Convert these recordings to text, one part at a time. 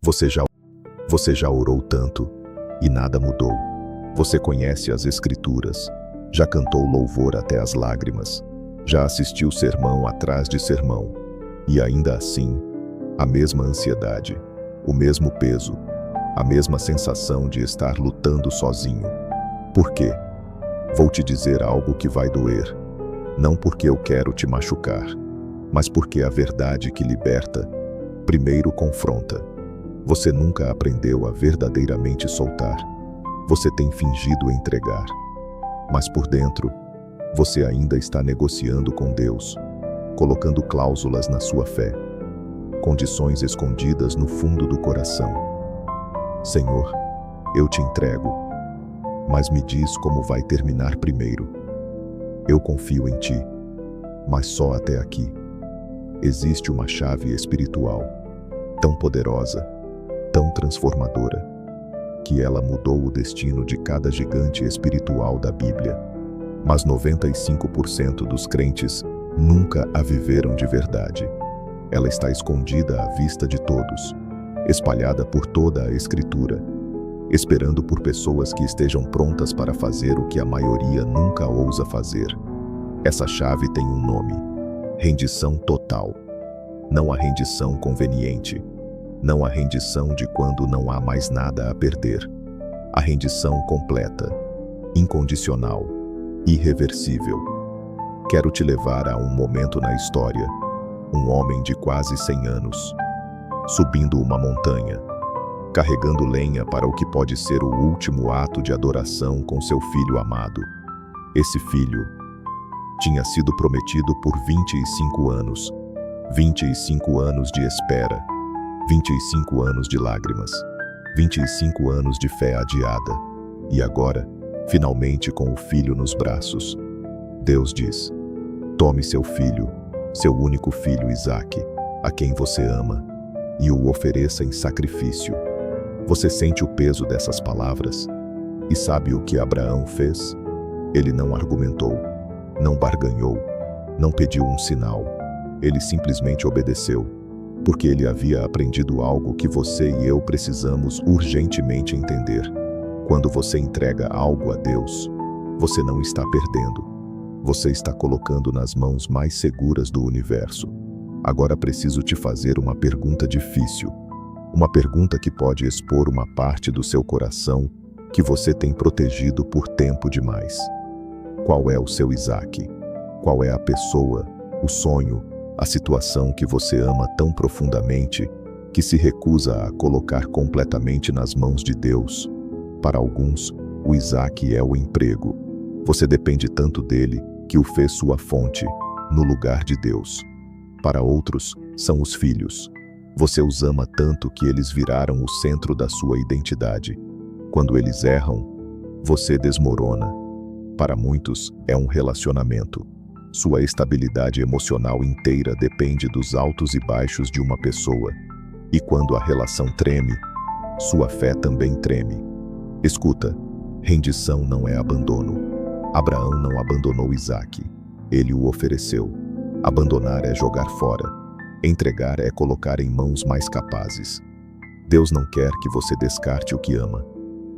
Você já, você já orou tanto e nada mudou. Você conhece as Escrituras, já cantou louvor até as lágrimas, já assistiu sermão atrás de sermão, e ainda assim, a mesma ansiedade, o mesmo peso, a mesma sensação de estar lutando sozinho. Por quê? Vou te dizer algo que vai doer. Não porque eu quero te machucar, mas porque a verdade que liberta, primeiro confronta. Você nunca aprendeu a verdadeiramente soltar. Você tem fingido entregar. Mas por dentro, você ainda está negociando com Deus, colocando cláusulas na sua fé, condições escondidas no fundo do coração. Senhor, eu te entrego, mas me diz como vai terminar primeiro. Eu confio em ti, mas só até aqui. Existe uma chave espiritual, tão poderosa, tão transformadora, que ela mudou o destino de cada gigante espiritual da Bíblia. Mas 95% dos crentes nunca a viveram de verdade. Ela está escondida à vista de todos, espalhada por toda a Escritura, esperando por pessoas que estejam prontas para fazer o que a maioria nunca ousa fazer. Essa chave tem um nome: rendição total. Não a rendição conveniente, não a rendição de quando não há mais nada a perder. A rendição completa, incondicional, irreversível. Quero te levar a um momento na história. Um homem de quase 100 anos, subindo uma montanha, carregando lenha para o que pode ser o último ato de adoração com seu filho amado. Esse filho tinha sido prometido por 25 anos, 25 anos de espera, 25 anos de lágrimas, 25 anos de fé adiada, e agora, finalmente com o filho nos braços, Deus diz: tome seu filho, seu único filho Isaque, a quem você ama, e o ofereça em sacrifício. Você sente o peso dessas palavras? E sabe o que Abraão fez? Ele não argumentou, não barganhou, não pediu um sinal. Ele simplesmente obedeceu, porque ele havia aprendido algo que você e eu precisamos urgentemente entender. Quando você entrega algo a Deus, você não está perdendo. Você está colocando nas mãos mais seguras do universo. Agora preciso te fazer uma pergunta difícil. Uma pergunta que pode expor uma parte do seu coração que você tem protegido por tempo demais. Qual é o seu Isaque? Qual é a pessoa, o sonho, a situação que você ama tão profundamente que se recusa a colocar completamente nas mãos de Deus? Para alguns, o Isaque é o emprego. Você depende tanto dele que o fez sua fonte, no lugar de Deus. Para outros, são os filhos. Você os ama tanto que eles viraram o centro da sua identidade. Quando eles erram, você desmorona. Para muitos, é um relacionamento. Sua estabilidade emocional inteira depende dos altos e baixos de uma pessoa. E quando a relação treme, sua fé também treme. Escuta, rendição não é abandono. Abraão não abandonou Isaque. Ele o ofereceu. Abandonar é jogar fora. Entregar é colocar em mãos mais capazes. Deus não quer que você descarte o que ama.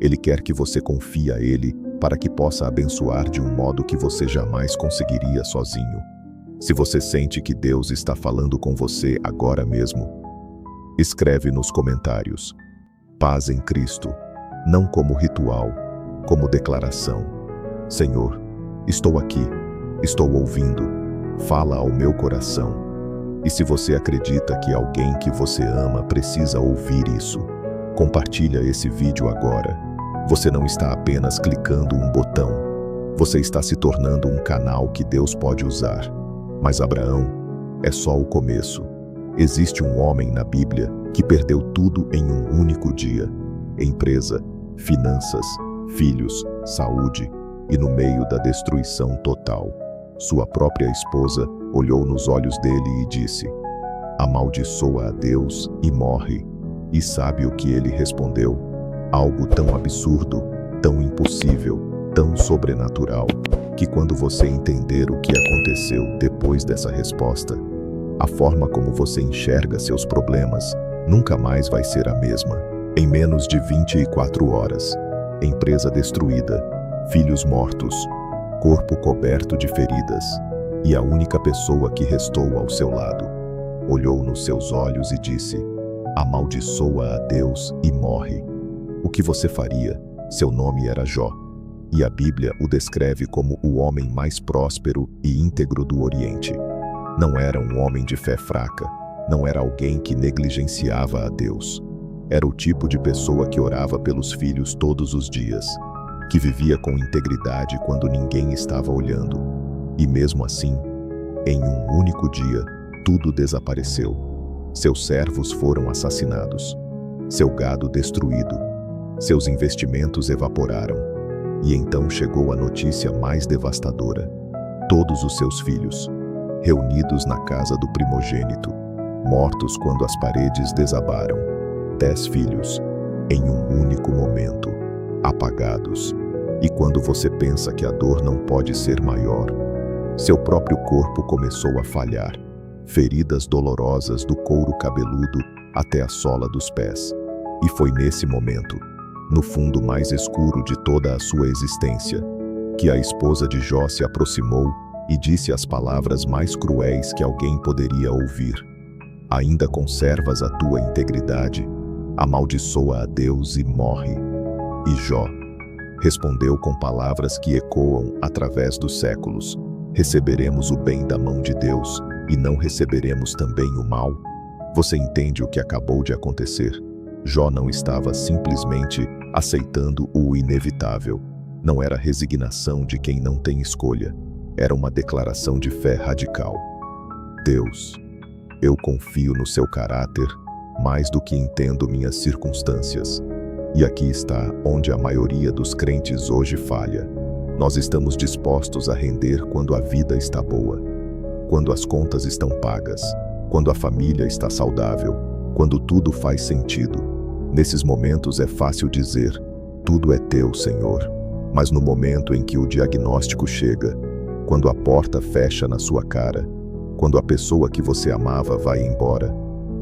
Ele quer que você confie a Ele para que possa abençoar de um modo que você jamais conseguiria sozinho. Se você sente que Deus está falando com você agora mesmo, escreve nos comentários: paz em Cristo, não como ritual, como declaração. Senhor, estou aqui, estou ouvindo, fala ao meu coração. E se você acredita que alguém que você ama precisa ouvir isso, compartilha esse vídeo agora. Você não está apenas clicando um botão, você está se tornando um canal que Deus pode usar. Mas Abraão é só o começo. Existe um homem na Bíblia que perdeu tudo em um único dia: empresa, finanças, filhos, saúde, e no meio da destruição total, sua própria esposa olhou nos olhos dele e disse: amaldiçoa a Deus e morre. E sabe o que ele respondeu? Algo tão absurdo, tão impossível, tão sobrenatural, que quando você entender o que aconteceu depois dessa resposta, a forma como você enxerga seus problemas Nunca mais vai ser a mesma. Em menos de 24 horas, empresa destruída, filhos mortos, corpo coberto de feridas, e a única pessoa que restou ao seu lado olhou nos seus olhos e disse: amaldiçoa a Deus e morre. O que você faria? Seu nome era Jó, e a Bíblia o descreve como o homem mais próspero e íntegro do Oriente. Não era um homem de fé fraca, não era alguém que negligenciava a Deus. Era o tipo de pessoa que orava pelos filhos todos os dias, que vivia com integridade quando ninguém estava olhando. E mesmo assim, em um único dia, tudo desapareceu. Seus servos foram assassinados, seu gado destruído, seus investimentos evaporaram. E então chegou a notícia mais devastadora: todos os seus filhos, reunidos na casa do primogênito, mortos quando as paredes desabaram. 10 filhos, em um único momento, apagados. E quando você pensa que a dor não pode ser maior, seu próprio corpo começou a falhar. Feridas dolorosas do couro cabeludo até a sola dos pés. E foi nesse momento, no fundo mais escuro de toda a sua existência, que a esposa de Jó se aproximou e disse as palavras mais cruéis que alguém poderia ouvir: ainda conservas a tua integridade? Amaldiçoa a Deus e morre. E Jó respondeu com palavras que ecoam através dos séculos: receberemos o bem da mão de Deus e não receberemos também o mal? Você entende o que acabou de acontecer? Jó não estava simplesmente aceitando o inevitável. Não era resignação de quem não tem escolha. Era uma declaração de fé radical. Deus, eu confio no seu caráter mais do que entendo minhas circunstâncias. E aqui está onde a maioria dos crentes hoje falha. Nós estamos dispostos a render quando a vida está boa, quando as contas estão pagas, quando a família está saudável, quando tudo faz sentido. Nesses momentos é fácil dizer: tudo é teu, Senhor. Mas no momento em que o diagnóstico chega, quando a porta fecha na sua cara, quando a pessoa que você amava vai embora,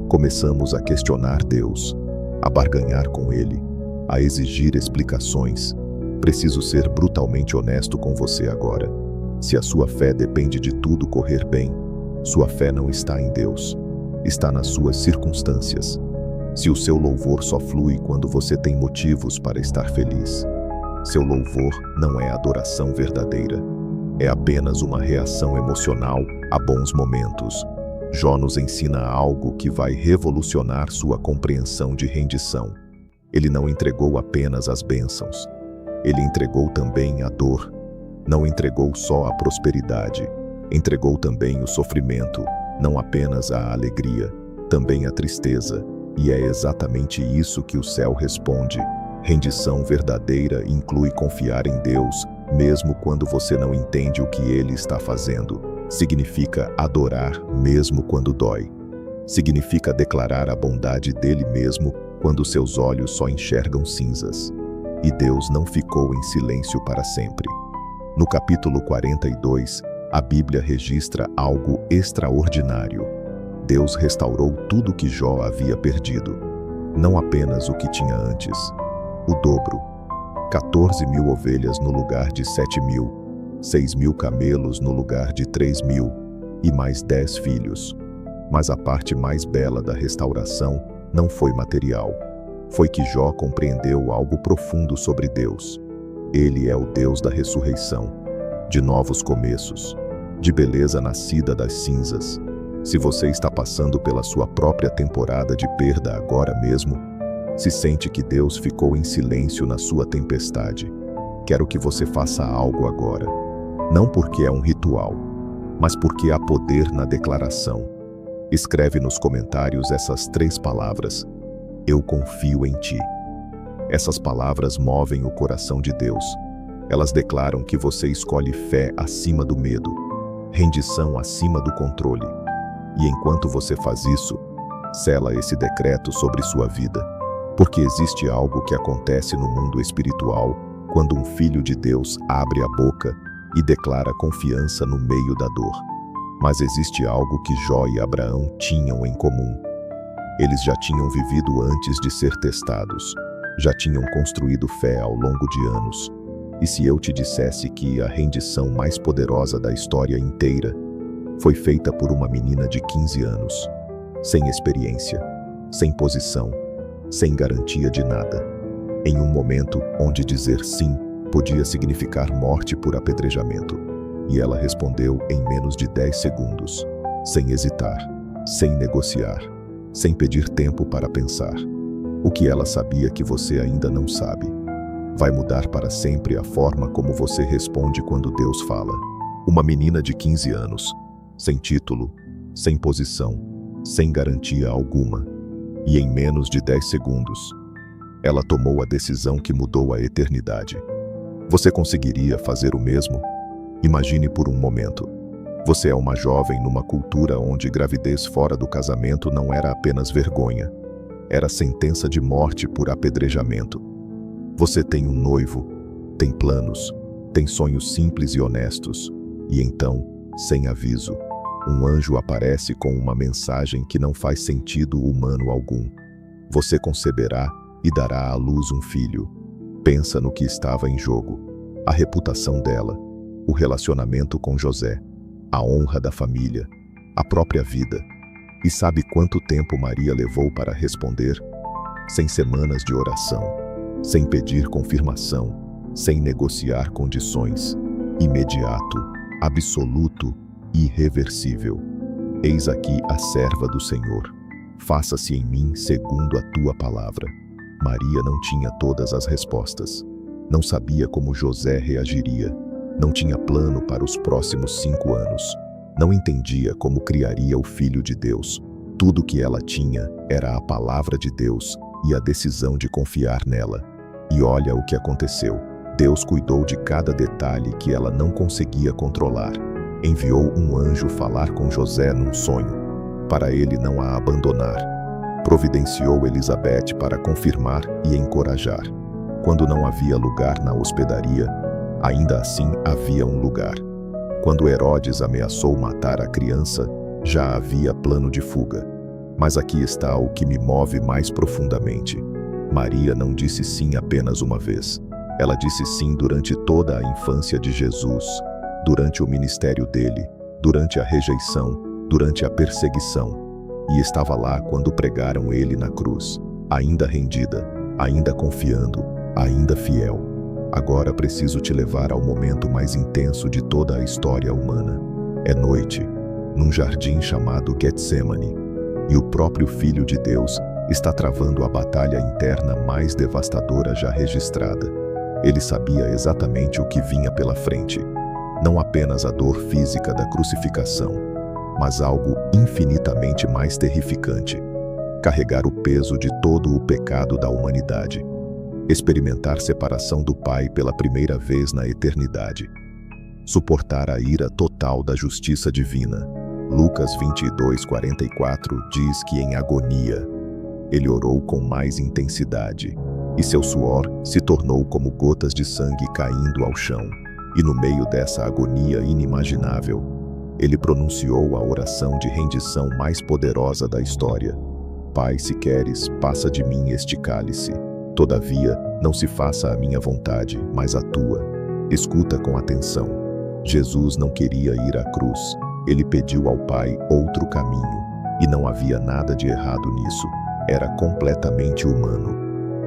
começamos a questionar Deus, a barganhar com Ele, a exigir explicações. Preciso ser brutalmente honesto com você agora. Se a sua fé depende de tudo correr bem, sua fé não está em Deus, está nas suas circunstâncias. Se o seu louvor só flui quando você tem motivos para estar feliz, seu louvor não é adoração verdadeira, é apenas uma reação emocional a bons momentos. Jó nos ensina algo que vai revolucionar sua compreensão de rendição. Ele não entregou apenas as bênçãos, ele entregou também a dor. Não entregou só a prosperidade, entregou também o sofrimento, não apenas a alegria, também a tristeza. E é exatamente isso que o céu responde. Rendição verdadeira inclui confiar em Deus, mesmo quando você não entende o que Ele está fazendo. Significa adorar mesmo quando dói. Significa declarar a bondade dele mesmo quando seus olhos só enxergam cinzas. E Deus não ficou em silêncio para sempre. No capítulo 42, a Bíblia registra algo extraordinário. Deus restaurou tudo que Jó havia perdido. Não apenas o que tinha antes, o dobro. 14.000 ovelhas no lugar de 7.000, 6.000 camelos no lugar de 3.000, e mais 10 filhos. Mas a parte mais bela da restauração não foi material. Foi que Jó compreendeu algo profundo sobre Deus. Ele é o Deus da ressurreição, de novos começos, de beleza nascida das cinzas. Se você está passando pela sua própria temporada de perda agora mesmo, se sente que Deus ficou em silêncio na sua tempestade, quero que você faça algo agora. Não porque é um ritual, mas porque há poder na declaração. Escreve nos comentários essas 3 palavras: eu confio em ti. Essas palavras movem o coração de Deus. Elas declaram que você escolhe fé acima do medo, rendição acima do controle. E enquanto você faz isso, sela esse decreto sobre sua vida. Porque existe algo que acontece no mundo espiritual quando um filho de Deus abre a boca e declara confiança no meio da dor. Mas existe algo que Jó e Abraão tinham em comum. Eles já tinham vivido antes de ser testados. Já tinham construído fé ao longo de anos. E se eu te dissesse que a rendição mais poderosa da história inteira foi feita por uma menina de 15 anos, sem experiência, sem posição, sem garantia de nada, em um momento onde dizer sim podia significar morte por apedrejamento. E ela respondeu em menos de 10 segundos, sem hesitar, sem negociar, sem pedir tempo para pensar. O que ela sabia que você ainda não sabe. Vai mudar para sempre a forma como você responde quando Deus fala. Uma menina de 15 anos, sem título, sem posição, sem garantia alguma. E em menos de 10 segundos, ela tomou a decisão que mudou a eternidade. Você conseguiria fazer o mesmo? Imagine por um momento. Você é uma jovem numa cultura onde gravidez fora do casamento não era apenas vergonha. Era sentença de morte por apedrejamento. Você tem um noivo, tem planos, tem sonhos simples e honestos. E então, sem aviso, um anjo aparece com uma mensagem que não faz sentido humano algum. Você conceberá e dará à luz um filho. Pensa no que estava em jogo. A reputação dela, o relacionamento com José, a honra da família, a própria vida. E sabe quanto tempo Maria levou para responder? Sem semanas de oração, sem pedir confirmação, sem negociar condições. Imediato, absoluto, irreversível. Eis aqui a serva do Senhor. Faça-se em mim segundo a tua palavra. Maria não tinha todas as respostas. Não sabia como José reagiria. Não tinha plano para os próximos 5 anos. Não entendia como criaria o Filho de Deus. Tudo que ela tinha era a palavra de Deus e a decisão de confiar nela. E olha o que aconteceu. Deus cuidou de cada detalhe que ela não conseguia controlar. Enviou um anjo falar com José num sonho, para ele não a abandonar. Providenciou Elizabeth para confirmar e encorajar. Quando não havia lugar na hospedaria, ainda assim havia um lugar. Quando Herodes ameaçou matar a criança, já havia plano de fuga. Mas aqui está o que me move mais profundamente. Maria não disse sim apenas uma vez. Ela disse sim durante toda a infância de Jesus, durante o ministério dele, durante a rejeição, durante a perseguição. E estava lá quando pregaram ele na cruz, ainda rendida, ainda confiando, ainda fiel. Agora preciso te levar ao momento mais intenso de toda a história humana. É noite, num jardim chamado Getsemane, e o próprio Filho de Deus está travando a batalha interna mais devastadora já registrada. Ele sabia exatamente o que vinha pela frente. Não apenas a dor física da crucificação, mas algo infinitamente mais terrificante. Carregar o peso de todo o pecado da humanidade. Experimentar separação do Pai pela primeira vez na eternidade. Suportar a ira total da justiça divina. Lucas 22:44 diz que em agonia, ele orou com mais intensidade, e seu suor se tornou como gotas de sangue caindo ao chão. E no meio dessa agonia inimaginável, ele pronunciou a oração de rendição mais poderosa da história. Pai, se queres, passa de mim este cálice. Todavia, não se faça a minha vontade, mas a tua. Escuta com atenção. Jesus não queria ir à cruz. Ele pediu ao Pai outro caminho. E não havia nada de errado nisso. Era completamente humano.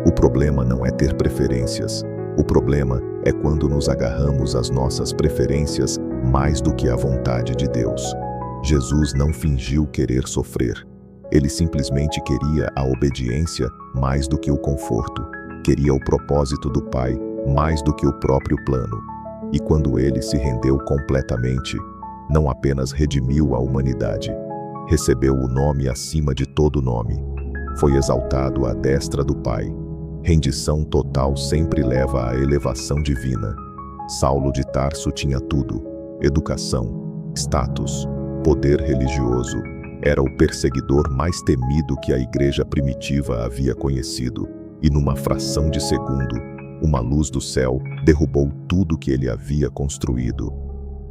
O problema não é ter preferências. O problema é quando nos agarramos às nossas preferências mais do que à vontade de Deus. Jesus não fingiu querer sofrer. Ele simplesmente queria a obediência mais do que o conforto. Queria o propósito do Pai mais do que o próprio plano. E quando ele se rendeu completamente, não apenas redimiu a humanidade, recebeu o nome acima de todo nome. Foi exaltado à destra do Pai. Rendição total sempre leva à elevação divina. Saulo de Tarso tinha tudo: educação, status, poder religioso. Era o perseguidor mais temido que a igreja primitiva havia conhecido. E numa fração de segundo, uma luz do céu derrubou tudo que ele havia construído.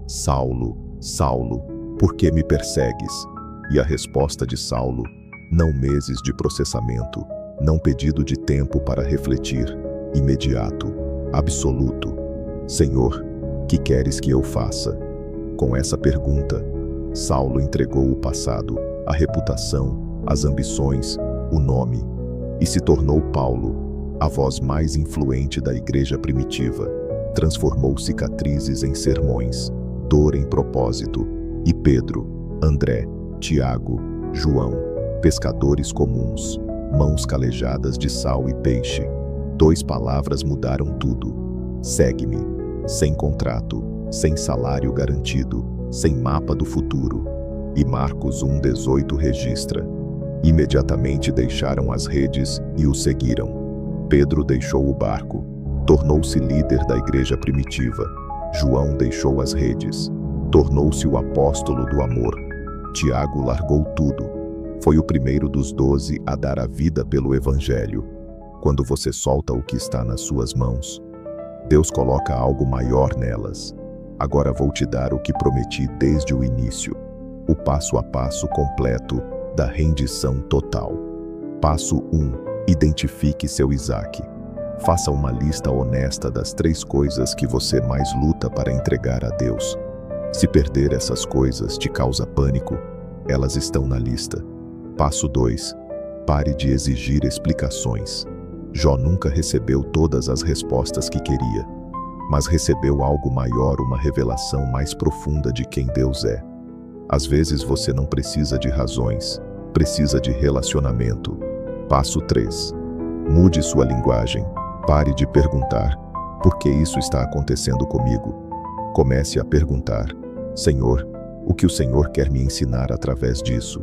Saulo, Saulo, por que me persegues? E a resposta de Saulo Não meses de processamento, não pedido de tempo para refletir, imediato, absoluto. Senhor, que queres que eu faça? Com essa pergunta, Saulo entregou o passado, a reputação, as ambições, o nome, e se tornou Paulo, a voz mais influente da igreja primitiva. Transformou cicatrizes em sermões, dor em propósito, e Pedro, André, Tiago, João, pescadores comuns, mãos calejadas de sal e peixe. 2 palavras mudaram tudo. Segue-me, sem contrato, sem salário garantido, sem mapa do futuro. E Marcos 1,18 registra: imediatamente deixaram as redes e o seguiram. Pedro deixou o barco, tornou-se líder da igreja primitiva. João deixou as redes, tornou-se o apóstolo do amor. Tiago largou tudo, foi o primeiro dos 12 a dar a vida pelo evangelho. Quando você solta o que está nas suas mãos, Deus coloca algo maior nelas. Agora vou te dar o que prometi desde o início, o passo a passo completo da rendição total. Passo 1. Identifique seu Isaac. Faça uma lista honesta das 3 coisas que você mais luta para entregar a Deus. Se perder essas coisas te causa pânico, elas estão na lista. Passo 2. Pare de exigir explicações. Jó nunca recebeu todas as respostas que queria, mas recebeu algo maior, uma revelação mais profunda de quem Deus é. Às vezes você não precisa de razões, precisa de relacionamento. Passo 3. Mude sua linguagem. Pare de perguntar: por que isso está acontecendo comigo? Comece a perguntar: Senhor, o que o Senhor quer me ensinar através disso?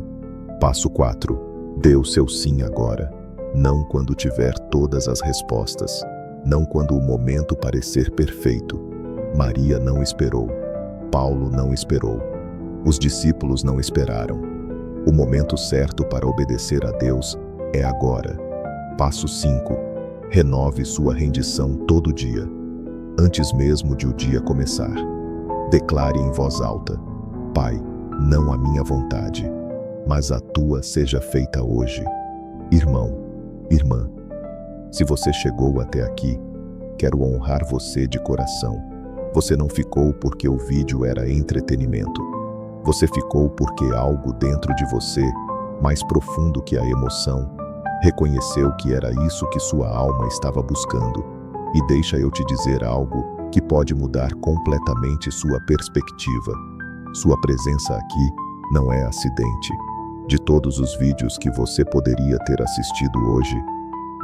Passo 4. Dê o seu sim agora. Não quando tiver todas as respostas. Não quando o momento parecer perfeito. Maria não esperou. Paulo não esperou. Os discípulos não esperaram. O momento certo para obedecer a Deus é agora. Passo 5. Renove sua rendição todo dia, antes mesmo de o dia começar. Declare em voz alta: Pai, não a minha vontade, mas a tua seja feita hoje. Irmão, irmã, se você chegou até aqui, quero honrar você de coração. Você não ficou porque o vídeo era entretenimento. Você ficou porque algo dentro de você, mais profundo que a emoção, reconheceu que era isso que sua alma estava buscando. E deixa eu te dizer algo que pode mudar completamente sua perspectiva. Sua presença aqui não é acidente. De todos os vídeos que você poderia ter assistido hoje,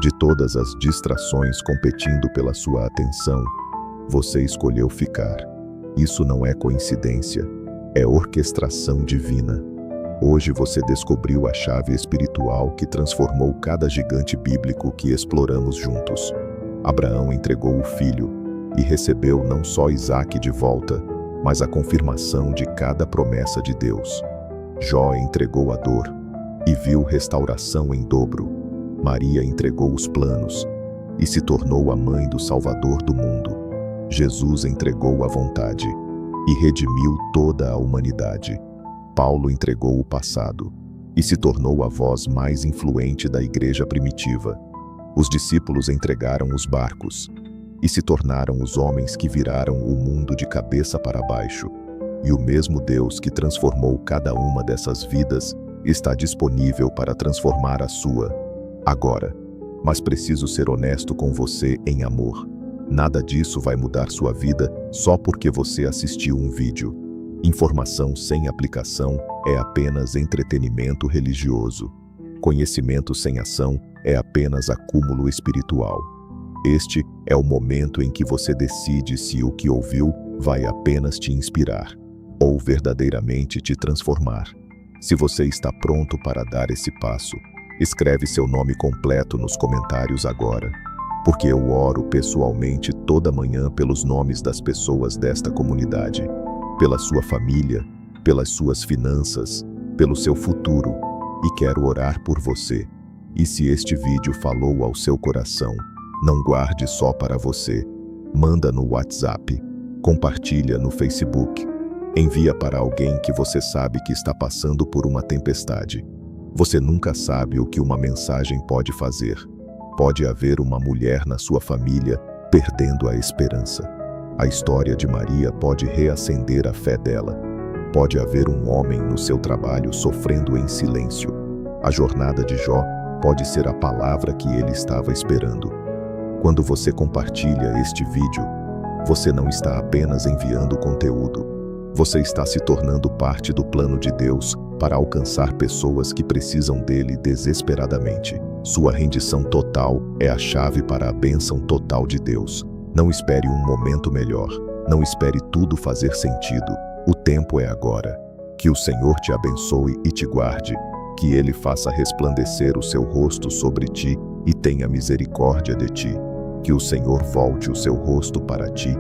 de todas as distrações competindo pela sua atenção, você escolheu ficar. Isso não é coincidência, é orquestração divina. Hoje você descobriu a chave espiritual que transformou cada gigante bíblico que exploramos juntos. Abraão entregou o filho e recebeu não só Isaac de volta, mas a confirmação de cada promessa de Deus. Jó entregou a dor e viu restauração em dobro. Maria entregou os planos e se tornou a mãe do Salvador do mundo. Jesus entregou a vontade e redimiu toda a humanidade. Paulo entregou o passado e se tornou a voz mais influente da igreja primitiva. Os discípulos entregaram os barcos e se tornaram os homens que viraram o mundo de cabeça para baixo. E o mesmo Deus que transformou cada uma dessas vidas está disponível para transformar a sua agora. Mas preciso ser honesto com você em amor. Nada disso vai mudar sua vida só porque você assistiu um vídeo. Informação sem aplicação é apenas entretenimento religioso. Conhecimento sem ação é apenas acúmulo espiritual. Este é o momento em que você decide se o que ouviu vai apenas te inspirar ou verdadeiramente te transformar. Se você está pronto para dar esse passo, escreve seu nome completo nos comentários agora, porque eu oro pessoalmente toda manhã pelos nomes das pessoas desta comunidade, pela sua família, pelas suas finanças, pelo seu futuro, e quero orar por você. E se este vídeo falou ao seu coração, não guarde só para você. Manda no WhatsApp, compartilha no Facebook, envia para alguém que você sabe que está passando por uma tempestade. Você nunca sabe o que uma mensagem pode fazer. Pode haver uma mulher na sua família perdendo a esperança. A história de Maria pode reacender a fé dela. Pode haver um homem no seu trabalho sofrendo em silêncio. A jornada de Jó pode ser a palavra que ele estava esperando. Quando você compartilha este vídeo, você não está apenas enviando conteúdo. Você está se tornando parte do plano de Deus para alcançar pessoas que precisam dele desesperadamente. Sua rendição total é a chave para a bênção total de Deus. Não espere um momento melhor. Não espere tudo fazer sentido. O tempo é agora. Que o Senhor te abençoe e te guarde. Que Ele faça resplandecer o seu rosto sobre ti e tenha misericórdia de ti. Que o Senhor volte o seu rosto para ti